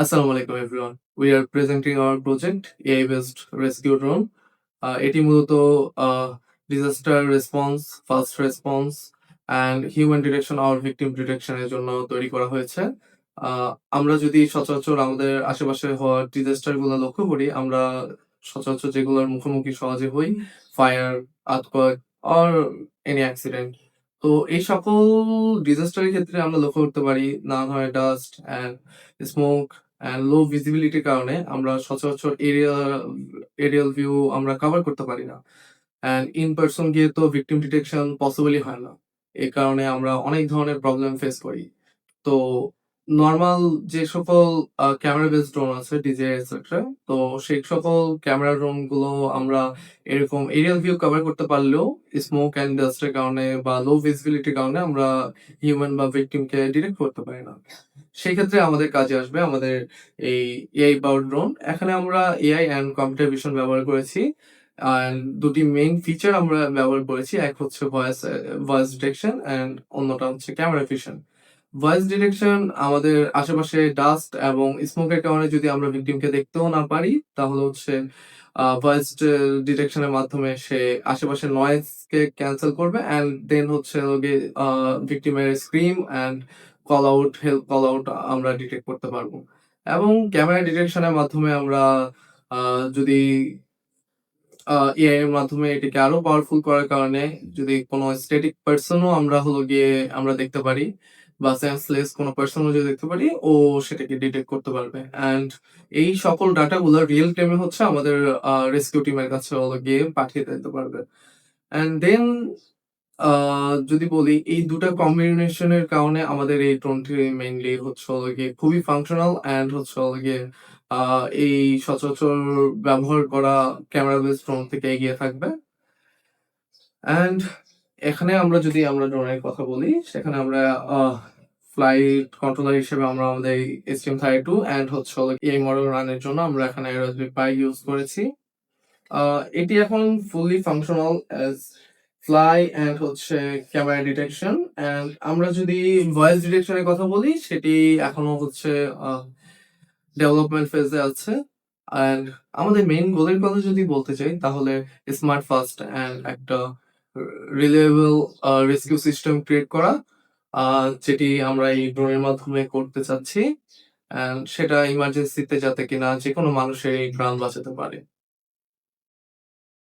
Assalamu alaikum everyone. We are presenting our project AI-based rescue drone. এটি মূলত disaster response, fast response and human detection or victim detection এর জন্য তৈরি করা হয়েছে। আমরা যদি সচরাচর আমাদের আশেপাশে হওয়া disaster গুলো লক্ষ্য করি, আমরা সচরাচর যেগুলোর মুখোমুখি সহজে হই, fire, earthquake or any accident. তো এই সকল disaster এর ক্ষেত্রে আমরা লক্ষ্য করতে পারি নানা ধরনের dust and smoke and low ভিজিবিলিটির কারণে আমরা সচরাচর এরিয়াল ভিউ আমরা কভার করতে পারি না। অ্যান্ড ইন পারসন গিয়ে তো ভিকটিম ডিটেকশন পসিবলই হয় না। এই কারণে আমরা অনেক ধরনের প্রবলেম ফেস করি। তো নরমাল যে সকল ক্যামেরা বেসড ড্রোন আছে DJI এটসেট্রা, তো সেই সকল ক্যামেরা ড্রোন গুলো আমরা এরকম এরিয়াল ভিউ কভার করতে পারলেও স্মোক অ্যান্ড ডাস্ট এর কারণে বা লো ভিজিবিলিটির কারণে আমরা হিউম্যান বা ভিকটিমকে ডিটেক্ট করতে পারি না। সেই ক্ষেত্রে আমাদের কাজে আসবে আমাদের এই এআই পাওয়ার্ড ড্রোন। এখানে আমরা এআই অ্যান্ড কম্পিউটার ভিশন ব্যবহার করেছি। অ্যান্ড দুটি মেইন ফিচার আমরা ব্যবহার করেছি। এক হচ্ছে ভয়েস ডিটেকশন অ্যান্ড অন্যটা হচ্ছে ক্যামেরা ভিশন। ভয়েস ডিটেকশন আমাদের আশেপাশে ডাস্ট এবং স্মোকের কারণে যদি আমরা ভিকটিমকে দেখতেও না পারি, তাহলে হচ্ছে ভয়েস ডিটেকশনের মাধ্যমে সে আশেপাশের নয়েজকে ক্যানসেল করবে অ্যান্ড দেন হচ্ছে ভিকটিমের scream and call out, help call out আমরা ডিটেক্ট করতে পারবো। এবং ক্যামেরা ডিটেকশনের মাধ্যমে আমরা যদি এআই এর মাধ্যমে এটিকে আরো পাওয়ারফুল করার কারণে যদি কোনো স্ট্যাটিক পারসনও আমরা দেখতে পারি বা সেন্সলেস কোনো পারসনও যদি দেখতে পারি, ও সেটাকে ডিটেক্ট করতে পারবে। অ্যান্ড এই সকল ডাটাগুলো রিয়েল টাইমে হচ্ছে আমাদের রেস্কিউ টিমের কাছে হলো গিয়ে পাঠিয়ে দিতে পারবে। অ্যান্ড দেন যদি বলি এই দুটা কম্বিনেশনের কারণে আমাদের এই ড্রোনটি মেইনলি হচ্ছে হলো গিয়ে খুবই ফাংশনাল অ্যান্ড হচ্ছে হলো গিয়ে এই সচরাচর ব্যবহার করা ক্যামেরা বেসড ড্রোন থেকে এগিয়ে থাকবে। অ্যান্ড এখানে আমরা ড্রোনের কথা বলি, সেখানে আমরা ফ্লাইট কন্ট্রোলার হিসেবে আমরা আমাদের STM32 অ্যান্ড হচ্ছে হলো এই মডেল রানের জন্য আমরা এখানে Raspberry Pi ইউজ করেছি। এটি এখন fully functional as fly and হচ্ছে ক্যামেরা ডিটেকশন। অ্যান্ড আমরা যদি ভয়েস ডিটেকশনের কথা বলি, সেটি এখনো হচ্ছে ডেভেলপমেন্ট ফেজে আছে। অ্যান্ড আমাদের মেইন গোলের কথা যদি বলতে চাই, তাহলে স্মার্ট ফাস্ট অ্যান্ড একটা রিলায়েবল রেস্কিউ সিস্টেম ক্রিয়েট করা, যেটি আমরা এই ড্রোনের মাধ্যমে করতে চাচ্ছি। অ্যান্ড সেটা ইমার্জেন্সিতে যাতে কিনা যে কোনো মানুষের এই প্রাণ বাঁচাতে পারে।